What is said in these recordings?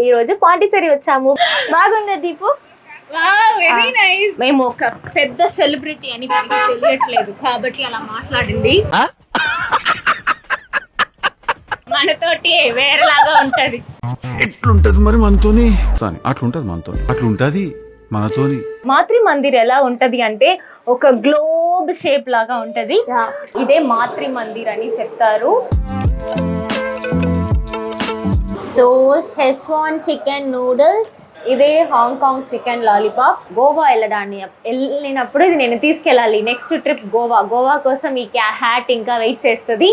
ఈ రోజు పాండిచేరి వచ్చాము. బాగుందా దీపు? Very nice. మేము ఒక పెద్ద సెలబ్రిటీ అని తెలియట్లేదు కాబట్టి అలా మాట్లాడింది. మనతోటి వేరేలాగా ఉంటది. ఎట్లుంటది మరి మనతోని? అట్లుంటది మనతోని, అట్లుంటది మనతోని. మాతృ మందిర్ ఎలా ఉంటది అంటే ఒక గ్లోబ్ షేప్ లాగా ఉంటది. ఇదే మాతృ మందిర్ అని చెప్తారు. సో షెజ్వాన్ చికెన్ నూడిల్స్, ఇదే హాంకాంగ్ చికెన్ లాలీపాప్. గోవా వెళ్ళినప్పుడు ఇది నేను తీసుకెళ్ళాలి. నెక్స్ట్ ట్రిప్ గోవా కోసం ఈ హ్యాట్ ఇంకా వెయిట్ చేస్తుంది.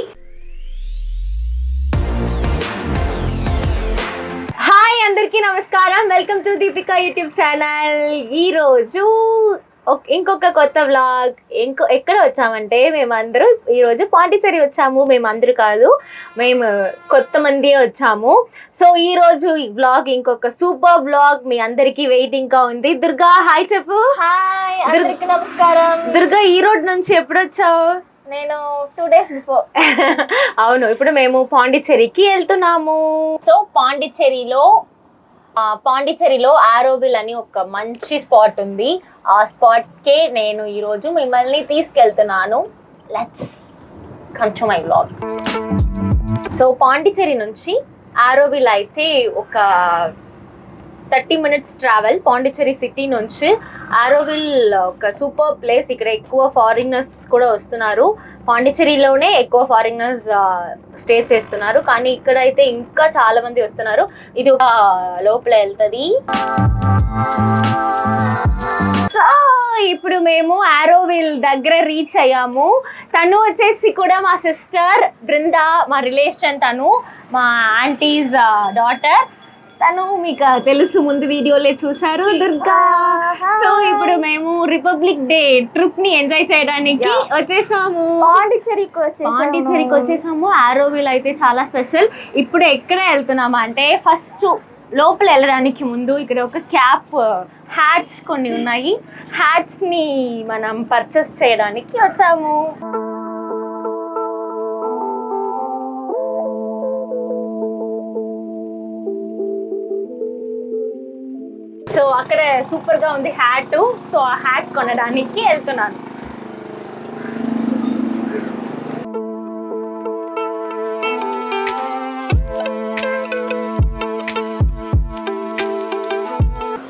హాయ్ అందరికీ నమస్కారం, welcome to Deepika YouTube channel. ఈరోజు ఇంకొక కొత్త వ్లాగ్. ఎక్కడ వచ్చామంటే మేమందరూ ఈరోజు పాండిచేరి వచ్చాము. మేమందరూ కాదు, మేము కొత్త మంది వచ్చాము. సో ఈరోజు ఈ వ్లాగ్ ఇంకొక సూపర్ వ్లాగ్ మీ అందరికీ వెయిటింగ్ గా ఉంది. దుర్గా హాయ్ చెప్పు. హాయ్ అందరికీ నమస్కారం. దుర్గా ఈ రోడ్ నుంచి ఎప్పుడు వచ్చావు? నేను 2 days బిఫోర్. అవును, ఇప్పుడు మేము పాండిచేరికి వెళ్తున్నాము. సో పాండిచేరిలో ఆరోవిల్ అని ఒక మంచి స్పాట్ ఉంది. ఆ స్పాట్కే నేను ఈరోజు మిమ్మల్ని తీసుకెళ్తున్నాను. Let's come to my vlog. So Pondicherry నుంచి ఆరోవిల్ అయితే ఒక 30 minutes ట్రావెల్. పాండిచేరి సిటీ నుంచి ఆరోవిల్ ఒక సూపర్ ప్లేస్. ఇక్కడ ఎక్కువ ఫారినర్స్ కూడా వస్తున్నారు. పాండిచేరిలోనే ఎక్కువ ఫారినర్స్ స్టే చేస్తున్నారు, కానీ ఇక్కడైతే ఇంకా చాలా మంది వస్తున్నారు. ఇది ఒక లోపల వెళ్తుంది. సో ఇప్పుడు మేము ఆరోవిల్ దగ్గర రీచ్ అయ్యాము. తను వచ్చేసి కూడా మా సిస్టర్ బృందా, మా రిలేషన్. తను మా ఆంటీస్ డాటర్. తను మీకు తెలుసు, ముందు వీడియోలే చూసారు, దుర్గా. సో ఇప్పుడు మేము రిపబ్లిక్ డే ట్రిప్ ని ఎంజాయ్ చేయడానికి వచ్చేసాము. పాండిచేరికి వచ్చేసాము. ఆరోవిల్ అయితే చాలా స్పెషల్. ఇప్పుడు ఎక్కడ వెళ్తున్నాము అంటే ఫస్ట్ లోపల వెళ్ళడానికి ముందు ఇక్కడ ఒక క్యాప్ హ్యాట్స్ కొన్ని ఉన్నాయి. హ్యాట్స్ ని మనం పర్చేస్ చేయడానికి వచ్చాము. సో అక్కడ సూపర్ గా ఉంది హ్యాట్. సో ఆ హ్యాట్ కొనడానికి వెళ్తున్నాను.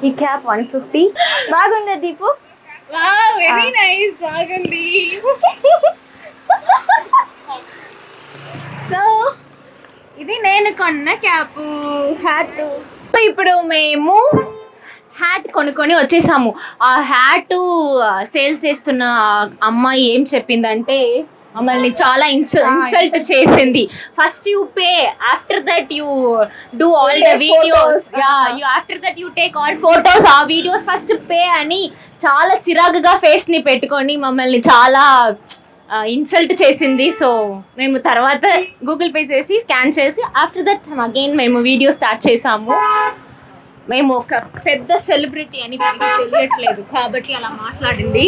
ఈ క్యాప్ 150. బాగుందా దీపు? వెరీ నైస్, బాగుంది. సో ఇది నేను కొన్న క్యాప్ హ్యాట్. ఇప్పుడు మేము హ్యాట్ కొనుక్కొని వచ్చేసాము. ఆ హ్యాట్ సేల్ చేస్తున్న అమ్మాయి ఏం చెప్పిందంటే మమ్మల్ని చాలా ఇన్సల్ట్ చేసింది. First you pay, after that you do all the videos, after that you take all photos, ఆ వీడియోస్ ఫస్ట్ పే అని చాలా చిరాకుగా ఫేస్ ని పెట్టుకొని మమ్మల్ని చాలా ఇన్సల్ట్ చేసింది. సో మేము తర్వాత గూగుల్ పే చేసి స్కాన్ చేసి ఆఫ్టర్ దట్ అగైన్ మేము వీడియో స్టార్ట్ చేసాము. మేము ఒక పెద్ద సెలబ్రిటీ అని తెలియట్లేదు కాబట్టి అలా మాట్లాడింది.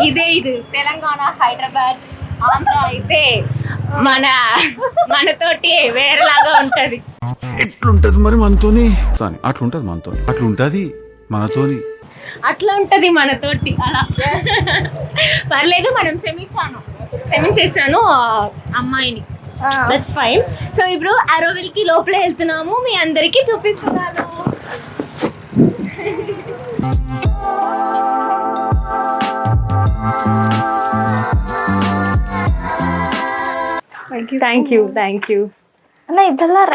ఇది తెలంగాణ, హైదరాబాద్, ఆంధ్ర అయితే మనతోటి వేరేలాగా ఉంటది. ఎట్లుంటది మరి మనతోని? అట్లుంటది మనతోని, అట్లుంటది మనతోని, అట్లా ఉంటది మనతోటి. అలా పర్లేదు, మనం క్షమించేసాను అమ్మాయిని. That's fine. సో ఇప్పుడు ఆరోవిల్ కి లోపల వెళ్తున్నాము. మీ అందరికి చూపిస్తున్నాను. థ్యాంక్ యూ அண்ணா இதெல்லாம்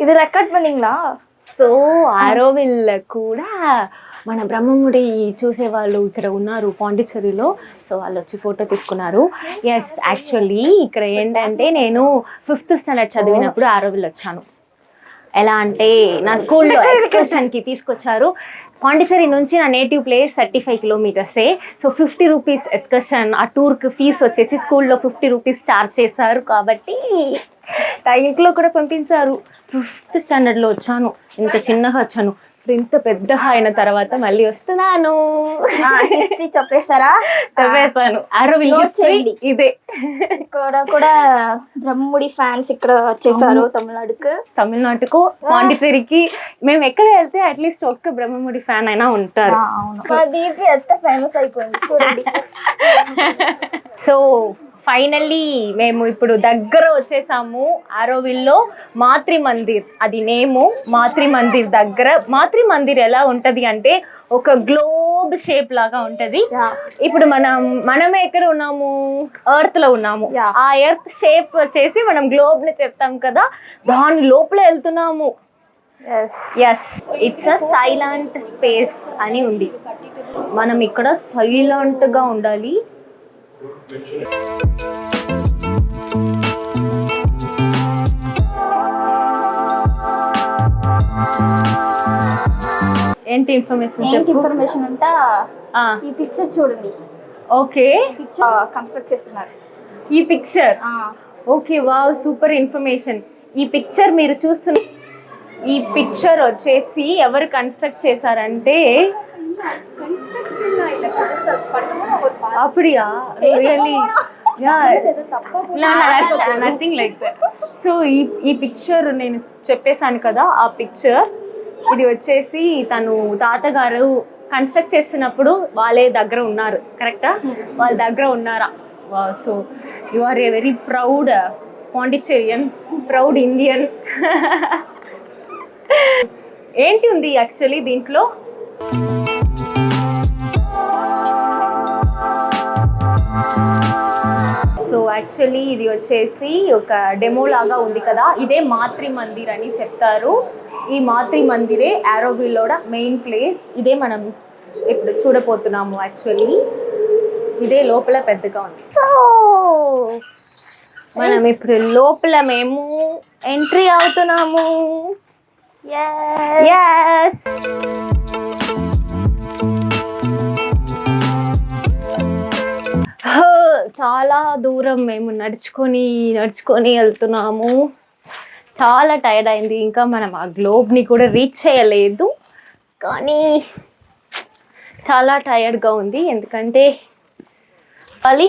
இது ரெக்கார்ட் பண்ணீங்களா? సో ఆరోవిల్ కూడా మన బ్రహ్మముడి చూసేవాళ్ళు ఇక్కడ ఉన్నారు పాండిచేరిలో. సో వాళ్ళు వచ్చి ఫోటో తీసుకున్నారు. ఎస్, యాక్చువల్లీ ఇక్కడ ఏంటంటే నేను 5th standard చదివినప్పుడు ఆరోవిల్ వచ్చాను. ఎలా అంటే నా స్కూల్లో ఎక్స్కర్షన్కి తీసుకొచ్చారు. పాండిచేరి నుంచి నా native place 35 kilometers. So 50 rupees excursion. ఆ టూర్కి ఫీజు వచ్చేసి స్కూల్లో 50 rupees చార్జ్ చేశారు. కాబట్టి టైంలో కూడా పంపించారు. 5th standardలో వచ్చాను, ఇంత చిన్నగా వచ్చాను. ఇంత పెద్ద అయిన తర్వాత మళ్ళీ వస్తున్నాను. హిస్టరీ చెప్పేస్తారా? చెప్పేస్తాను. ఆరోవిల్ Note హిస్టరీ చేయండి. ఇదే. ఇక్కడ కూడా బ్రహ్మముడి ఫ్యాన్స్ ఇక్కడ వచ్చేసారు తమిళనాడుకు పాండిచేరికి మేము ఎక్కడ వెళ్తే అట్లీస్ట్ ఒక్క బ్రహ్మముడి ఫ్యాన్ అయినా ఉంటారు. మా దీపి ఎంత ఫేమస్ అయిపోయింది చూడండి. సో ఫైనల్లీ మేము ఇప్పుడు దగ్గర వచ్చేసాము. ఆరోవిల్లో మాతృ మందిర్, అది నేము మాతృ మందిర్ దగ్గర. మాతృ మందిర్ ఎలా ఉంటది అంటే ఒక గ్లోబ్ షేప్ లాగా ఉంటది. ఇప్పుడు మనమే ఎక్కడ ఉన్నాము, ఎర్త్ లో ఉన్నాము. ఆ ఎర్త్ షేప్ వచ్చేసి మనం గ్లోబ్ ని చెప్తాం కదా, దాని లోపల వెళ్తున్నాము. Yes, it's a silent space అని ఉంది. మనం ఇక్కడ సైలెంట్ గా ఉండాలి. ఏంటి ఇన్ఫర్మేషన్ అంతా ఈ పిక్చర్ చూడండి. ఓకే, పిక్చర్ కన్స్ట్రక్ట్ చేస్తున్నారు. ఈ picture okay, wow, super information. ఈ పిక్చర్ మీరు చూస్తున్న ఈ పిక్చర్ వచ్చేసి ఎవరు కన్స్ట్రక్ట్ చేశారంటే அப்படியா? Really? Nothing like that. So ఈ పిక్చర్ నేను చెప్పేశాను కదా, ఆ పిక్చర్ ఇది వచ్చేసి తను తాతగారు కన్స్ట్రక్ట్ చేస్తున్నప్పుడు వాళ్ళే దగ్గర ఉన్నారు. కరెక్టా? వాళ్ళ దగ్గర ఉన్నారా? So you are a very proud Pondicherrian, proud Indian. ఏంటి ఉంది యాక్చువల్లీ దీంట్లో? సో యాక్చువల్లీ ఇది వచ్చేసి ఒక డెమో లాగా ఉంది కదా, ఇదే మాతృ మందిర్ అని చెప్తారు. ఈ మాతృ మందిరే ఆరోవిల్లోడ మెయిన్ ప్లేస్. ఇదే మనం ఇప్పుడు చూడబోతున్నాము. యాక్చువల్లీ ఇదే లోపల పెద్దగా ఉంది. సో మనం ఇప్పుడు లోపల మేము ఎంట్రీ అవుతున్నాము. yes. చాలా దూరం మేము నడుచుకొని వెళ్తున్నాము. చాలా టైర్డ్ అయింది. ఇంకా మనం ఆ గ్లోబ్ని కూడా రీచ్ చేయలేదు, కానీ చాలా టైర్డ్గా ఉంది. ఎందుకంటే అది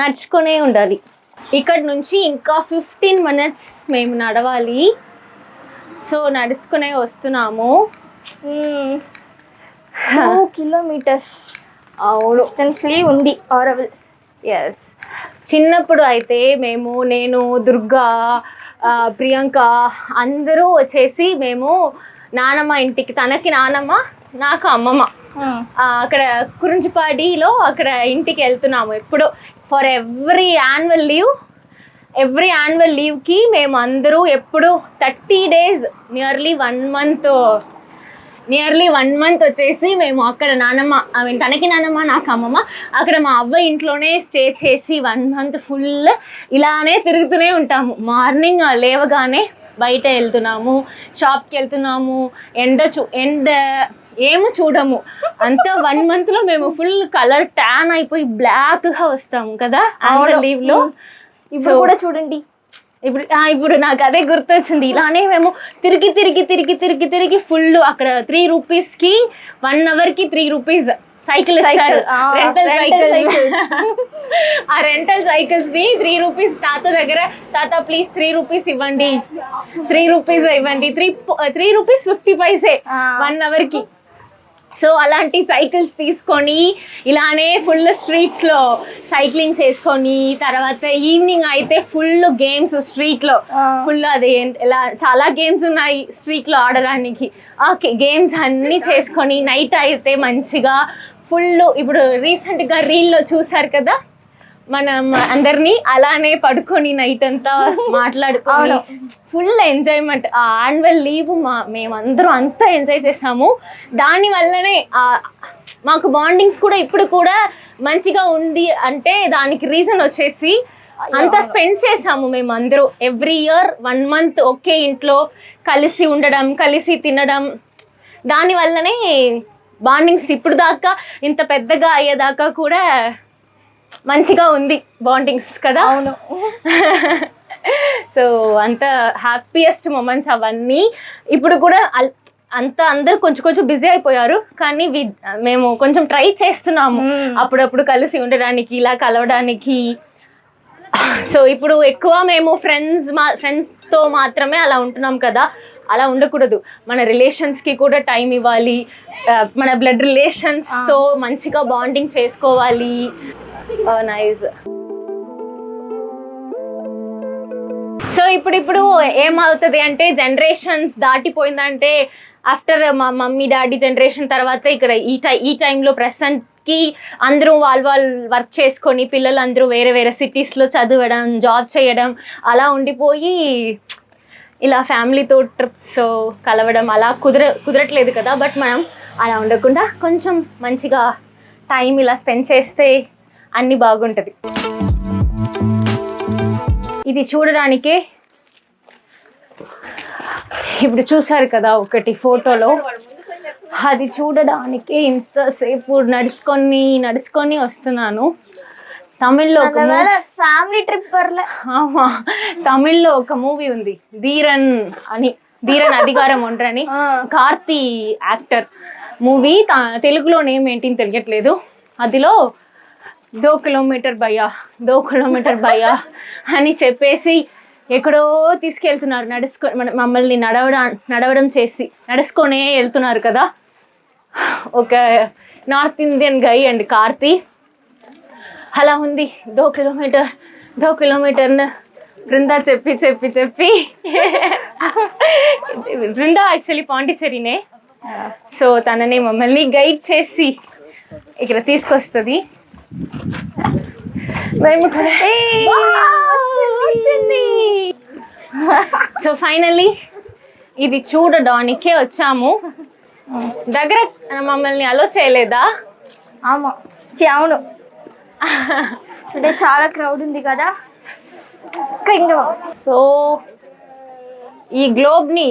నడుచుకునే ఉండాలి. ఇక్కడ నుంచి ఇంకా 15 minutes మేము నడవాలి. సో నడుచుకునే వస్తున్నాము. 2 kilometers డిస్టెన్స్లీ ఉంది ఆరోవిల్. ఎస్, చిన్నప్పుడు అయితే నేను దుర్గా, ప్రియాంక అందరూ వచ్చేసి మేము నానమ్మ ఇంటికి, తనకి నానమ్మ నాకు అమ్మమ్మ, అక్కడ కురించిపాడిలో అక్కడ ఇంటికి వెళ్తున్నాము. ఎప్పుడు ఫర్ ఎవ్రీ యాన్యువల్ లీవ్కి మేము అందరూ ఎప్పుడు 30 days, నియర్లీ 1 month వచ్చేసి మేము అక్కడ నానమ్మ, తనకి నానమ్మ నాకు అమ్మమ్మ, అక్కడ మా అవ్వ ఇంట్లోనే స్టే చేసి 1 month ఫుల్ ఇలానే తిరుగుతూనే ఉంటాము. మార్నింగ్ లేవగానే బయట వెళ్తున్నాము, షాప్కి వెళ్తున్నాము, ఎండ ఏమో చూడము. అంతా 1 monthలో మేము ఫుల్ కలర్ ట్యాన్ అయిపోయి బ్లాక్గా వస్తాము కదా యాన్యువల్ లీవ్లో. ఇప్పుడు కూడా చూడండి. ఇప్పుడు నాకు అదే గుర్తొచ్చింది. ఇలానే మేము తిరిగి ఫుల్ అక్కడ 3 rupeesకి 1 hourకి 3 rupees సైకిల్ ఇస్తారు, రెంటల్ సైకిల్. ఆ రెంటల్ సైకిల్స్ ని 3 rupees తాత దగ్గర, తాత ప్లీజ్ 3 rupees ఇవ్వండి, 3 rupees ఇవ్వండి, 3 rupees 50 paise 1 hourకి. సో అలాంటి సైకిల్స్ తీసుకొని ఇలానే ఫుల్ స్ట్రీట్స్లో సైక్లింగ్ చేసుకొని, తర్వాత ఈవినింగ్ అయితే ఫుల్ గేమ్స్ స్ట్రీట్లో, ఫుల్ అది ఎలా చాలా గేమ్స్ ఉన్నాయి స్ట్రీట్లో ఆడడానికి. ఆ గేమ్స్ అన్నీ చేసుకొని నైట్ అయితే మంచిగా ఫుల్, ఇప్పుడు రీసెంట్గా రీల్లో చూసారు కదా, మనం అందరినీ అలానే పడుకొని నైట్ అంతా మాట్లాడుకోవాలి. Full enjoyment. ఆ యాన్యువల్ లీవ్ మేమందరం అంతా ఎంజాయ్ చేసాము. దానివల్లనే మాకు బాండింగ్స్ కూడా ఇప్పుడు కూడా మంచిగా ఉంది అంటే దానికి రీజన్ వచ్చేసి అంతా స్పెండ్ చేసాము మేము అందరూ. ఎవ్రీ ఇయర్ 1 month ఒకే ఇంట్లో కలిసి ఉండడం, కలిసి తినడం, దానివల్లనే బాండింగ్స్ ఇప్పుడు దాకా ఇంత పెద్దగా అయ్యేదాకా కూడా మంచిగా ఉంది బాండింగ్స్ కదా. అవును. సో అంత హ్యాపీయెస్ట్ మూమెంట్స్ అవన్నీ. ఇప్పుడు కూడా అంతా అందరు కొంచెం కొంచెం బిజీ అయిపోయారు, కానీ మేము కొంచెం ట్రై చేస్తున్నాము అప్పుడప్పుడు కలిసి ఉండడానికి, ఇలా కలవడానికి. సో ఇప్పుడు ఎక్కువ మేము ఫ్రెండ్స్తో మాత్రమే అలా ఉంటున్నాం కదా, అలా ఉండకూడదు. మన రిలేషన్స్కి కూడా టైం ఇవ్వాలి, మన బ్లడ్ రిలేషన్స్తో మంచిగా బాండింగ్ చేసుకోవాలి. నైస్. సో ఇప్పుడు ఏమవుతుంది అంటే, జనరేషన్స్ దాటిపోయిందంటే ఆఫ్టర్ మా మమ్మీ డాడీ జనరేషన్ తర్వాత ఇక్కడ ఈ టైంలో ప్రెసెంట్కి అందరూ వాళ్ళు వర్క్ చేసుకొని పిల్లలు అందరూ వేరే వేరే సిటీస్లో చదవడం, జాబ్ చేయడం, అలా ఉండిపోయి ఇలా ఫ్యామిలీతో ట్రిప్స్ కలవడం అలా కుదరట్లేదు కదా. బట్ మనం అలా ఉండకుండా కొంచెం మంచిగా టైం ఇలా స్పెండ్ చేస్తే అన్నీ బాగుంటుంది. ఇది చూడడానికే ఇప్పుడు చూసారు కదా ఒకటి ఫోటోలో, అది చూడడానికి ఇంతసేపు నడుచుకొని వస్తున్నాను. తమిళ్లో ఫ్యామిలీ ట్రిప్ తమిళ్లో ఒక మూవీ ఉంది ధీరన్ అధికారం ఒంటరని, కార్తీ యాక్టర్ మూవీ. తెలుగులో నేమ్ ఏంటి తెలియట్లేదు. అదిలో 2 కిలోమీటర్ భయ్యా అని చెప్పేసి ఎక్కడో తీసుకెళ్తున్నారు, మమ్మల్ని నడవడం చేసి నడుచుకొనే వెళ్తున్నారు కదా. ఒక north Indian guy and Karthi. అలా ఉంది 2 కిలోమీటర్ బృందా చెప్పి బృందా యాక్చువల్లీ పాండిచ్చేరినే. సో తనని మమ్మల్ని గైడ్ చేసి ఇక్కడ తీసుకొస్తుంది. మేము సో ఫైనల్లీ ఇది చూడడానికే వచ్చాము. దగ్గర మమ్మల్ని అలో చేయలేదా? అవును, అంటే చాలా క్రౌడ్ ఉంది కదా. సో ఈ గ్లోబ్ని,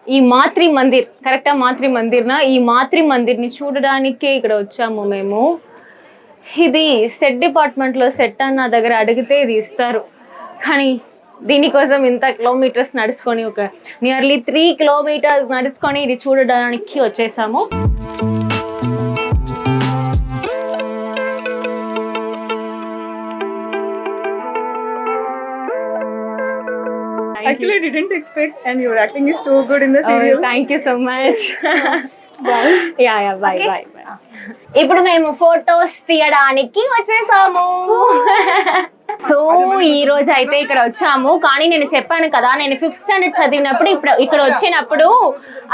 ఈ మాతృ మందిర్, కరెక్టా మాతృ మందిర్నా, ఈ మాతృ మందిర్ని చూడడానికే ఇక్కడ వచ్చాము మేము. ఇది సెట్ డిపార్ట్మెంట్లో సెట్ అన్న దగ్గర అడిగితే ఇది ఇస్తారు, కానీ దీనికోసం ఇంత కిలోమీటర్స్ నడుచుకొని, ఒక నియర్లీ 3 కిలోమీటర్స్ నడుచుకొని ఇది చూడడానికి వచ్చేసాము. Actually, I didn't expect, and your acting is so good in the serial. Thank you so much. Bye. Yeah, bye. ఇప్పుడు మేము ఫొటోస్ తీయడానికి వచ్చేసాము. సో ఈ రోజు అయితే ఇక్కడ వచ్చాము, కానీ నేను చెప్పాను కదా, నేను 5th స్టాండర్డ్ చదివినప్పుడు ఇక్కడ వచ్చినప్పుడు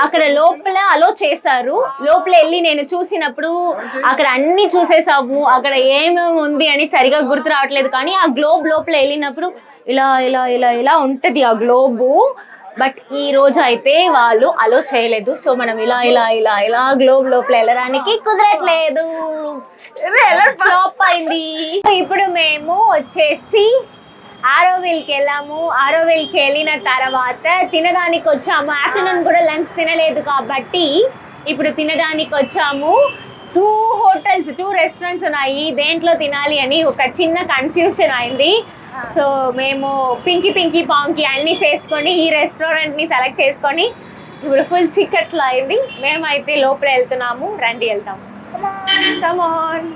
అక్కడ లోపల అలో చేశారు. లోపల వెళ్ళి నేను చూసినప్పుడు అక్కడ అన్ని చూసేసాము, అక్కడ ఏమేమి ఉంది అని సరిగా గుర్తు రావట్లేదు. కానీ ఆ గ్లోబ్ లోపల వెళ్ళినప్పుడు ఇలా ఇలా ఇలా ఇలా ఉంటుంది ఆ గ్లోబు. బట్ ఈ రోజు అయితే వాళ్ళు అలో చేయలేదు. సో మనం ఇలా ఇలా ఇలా ఇలా గ్లోబ్ లోపల వెళ్ళడానికి కుదరట్లేదు, ఫ్లాప్ అయింది. ఇప్పుడు మేము వచ్చేసి ఆరోవిల్కి వెళ్ళాము. ఆరోవిల్కి వెళ్ళిన తర్వాత తినడానికి వచ్చాము. ఆఫ్టర్నూన్ కూడా లంచ్ తినలేదు కాబట్టి ఇప్పుడు తినడానికి వచ్చాము. 2 రెస్టారెంట్స్ ఉన్నాయి, దేంట్లో తినాలి అని ఒక చిన్న కన్ఫ్యూషన్ అయింది. సో మేము పింకీ పాంకి అన్నీ చేసుకొని ఈ రెస్టారెంట్ని సెలెక్ట్ చేసుకొని ఇప్పుడు ఫుల్ చిక్కట్లో అయింది. మేమైతే లోపల వెళ్తున్నాము, రండి వెళ్తాము. Come on.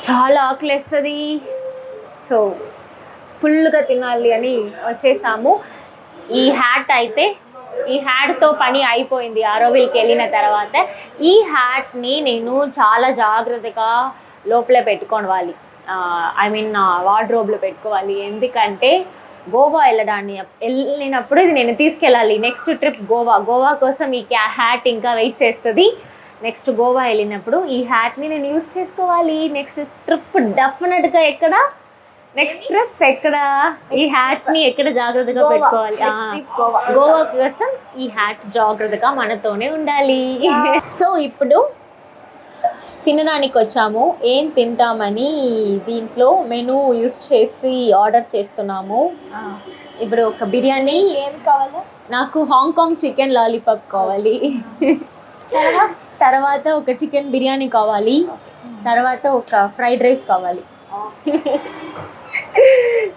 చాలా ఆకలేస్తుంది, సో ఫుల్గా తినాలి అని వచ్చేసాము. ఈ హ్యాట్తో పని అయిపోయింది ఆరోవిల్కి వెళ్ళిన తర్వాత. ఈ హ్యాట్ని నేను చాలా జాగ్రత్తగా లోపల పెట్టుకోవాలి, ఐ మీన్ వార్డ్రోబ్లో పెట్టుకోవాలి. ఎందుకంటే గోవా వెళ్ళినప్పుడు ఇది నేను తీసుకెళ్ళాలి. నెక్స్ట్ ట్రిప్ గోవా కోసం ఈ హ్యాట్ ఇంకా వెయిట్ చేస్తుంది. నెక్స్ట్ గోవా వెళ్ళినప్పుడు ఈ హ్యాట్ని నేను యూజ్ చేసుకోవాలి. నెక్స్ట్ ట్రిప్ డెఫినెట్గా నెక్స్ట్ ట్రిప్ ఎక్కడ ఈ హ్యాట్ని ఎక్కడ జాగ్రత్తగా పెట్టుకోవాలి. గోవా కోసం ఈ హ్యాట్ జాగ్రత్తగా మనతోనే ఉండాలి. సో ఇప్పుడు తినడానికి వచ్చాము. ఏం తింటామని దీంట్లో మెనూ యూస్ చేసి ఆర్డర్ చేస్తున్నాము. ఇప్పుడు ఒక బిర్యానీ. ఏం కావాలి? నాకు హాంకాంగ్ చికెన్ లాలీపాప్ కావాలి. తర్వాత ఒక చికెన్ బిర్యానీ కావాలి. తర్వాత ఒక ఫ్రైడ్ రైస్ కావాలి.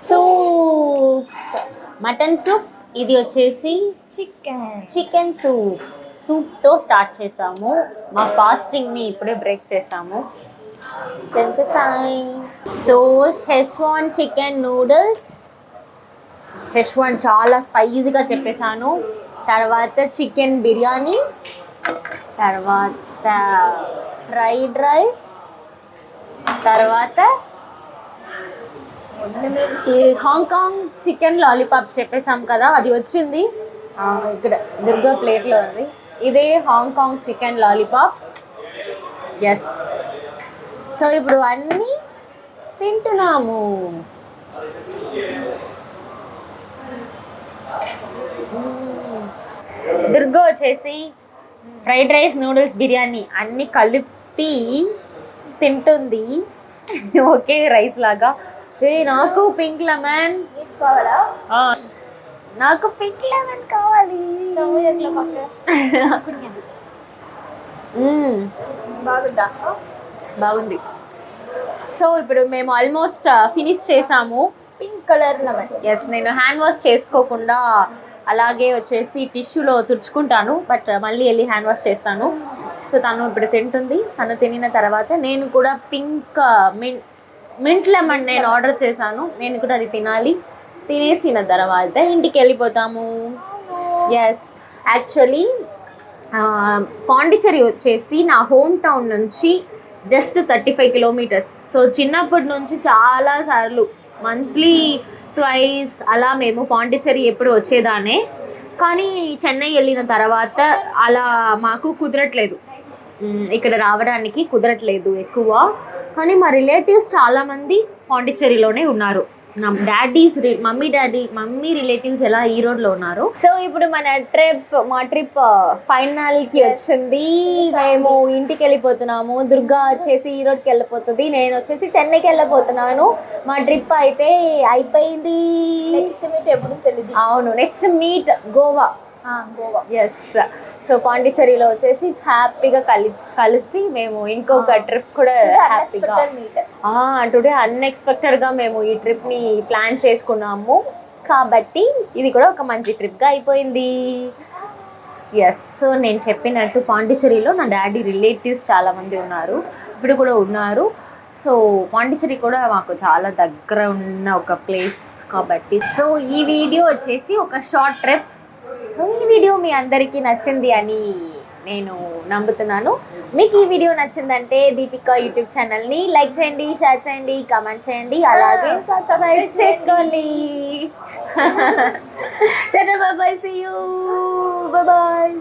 సో మటన్ సూప్, ఇది వచ్చేసి చికెన్ సూప్తో స్టార్ట్ చేసాము. మా ఫాస్టింగ్ని ఇప్పుడే బ్రేక్ చేసాము. So schezwan chicken noodles, schezwan చాలా స్పైసీగా చెప్పేసాను. తర్వాత చికెన్ బిర్యానీ, తర్వాత ఫ్రైడ్ రైస్, తర్వాత ఈ హాంకాంగ్ చికెన్ లాలీపాప్ చెప్పేసాం కదా, అది వచ్చింది ఇక్కడ దుర్గా ప్లేట్లో ఉంది. ఇదే Hong Kong chicken lollipop. Yes. So ఇప్పుడు అన్నీ తింటున్నాము. దుర్గా వచ్చేసి ఫ్రైడ్ రైస్, నూడిల్స్, బిర్యానీ అన్నీ కలిపి తింటుంది ఓకే రైస్ లాగా. నాకు పింక్ లెమన్ కావాలా? నాకు పింక్ లెమన్ కావాలి. బాగుందా? బాగుంది. సో ఇప్పుడు మేము ఆల్మోస్ట్ ఫినిష్ చేసాము. Pink colour lemon. ఎస్, నేను హ్యాండ్ వాష్ చేసుకోకుండా అలాగే వచ్చేసి టిష్యూలో తుడుచుకుంటాను, బట్ మళ్ళీ వెళ్ళి హ్యాండ్ వాష్ చేస్తాను. సో తను ఇప్పుడు తింటుంది. తను తినిన తర్వాత నేను కూడా పింక్ మింట్ లెమన్ నేను ఆర్డర్ చేశాను. నేను కూడా అది తినాలి. తినేసిన తర్వాత ఇంటికి వెళ్ళిపోతాము. ఎస్, యాక్చువల్లీ పాండిచ్చేరి వచ్చేసి నా హోమ్ టౌన్ నుంచి జస్ట్ 35 కిలోమీటర్స్. సో చిన్నప్పటి నుంచి చాలాసార్లు మంత్లీ ట్వైస్ అలా మేము పాండిచ్చేరి ఎప్పుడు వచ్చేదానే. కానీ చెన్నై వెళ్ళిన తర్వాత అలా మాకు కుదరట్లేదు, ఇక్కడ రావడానికి కుదరట్లేదు ఎక్కువ. కానీ మా రిలేటివ్స్ చాలామంది పాండిచ్చేరిలోనే ఉన్నారు. నా మమ్మీ రిలేటివ్స్ ఎలా ఈ రోడ్లో ఉన్నారు. సో ఇప్పుడు మా ట్రిప్ ఫైనల్కి వచ్చింది. మేము ఇంటికి వెళ్ళిపోతున్నాము. దుర్గా వచ్చేసి ఈ రోడ్కి వెళ్ళిపోతుంది, నేను వచ్చేసి చెన్నైకి వెళ్ళిపోతున్నాను. మా ట్రిప్ అయితే అయిపోయింది. నెక్స్ట్ మీట్ ఎప్పుడు తెలియదు. అవును, next meet Goa. Yes. So పాండిచ్చేరిలో వచ్చేసి హ్యాపీగా కలిసి మేము ఇంకొక ట్రిప్ కూడా హ్యాపీగా టుడే అన్ఎక్స్పెక్టెడ్గా మేము ఈ ట్రిప్ని ప్లాన్ చేసుకున్నాము. కాబట్టి ఇది కూడా ఒక మంచి ట్రిప్గా అయిపోయింది. ఎస్. సో నేను చెప్పినట్టు పాండిచ్చేరిలో నా డాడీ రిలేటివ్స్ చాలామంది ఉన్నారు, ఇప్పుడు కూడా ఉన్నారు. సో పాండిచ్చేరి కూడా మాకు చాలా దగ్గర ఉన్న ఒక ప్లేస్ కాబట్టి. సో ఈ వీడియో వచ్చేసి ఒక షార్ట్ ట్రిప్. ఈ వీడియో మీ అందరికీ నచ్చింది అని నేను నమ్ముతున్నాను. మీకు ఈ వీడియో నచ్చిందంటే దీపిక యూట్యూబ్ ఛానల్ని లైక్ చేయండి, షేర్ చేయండి, కామెంట్ చేయండి, అలాగే సబ్స్క్రైబ్ చేసుకోండి. టాటా, bye bye, see you, bye bye.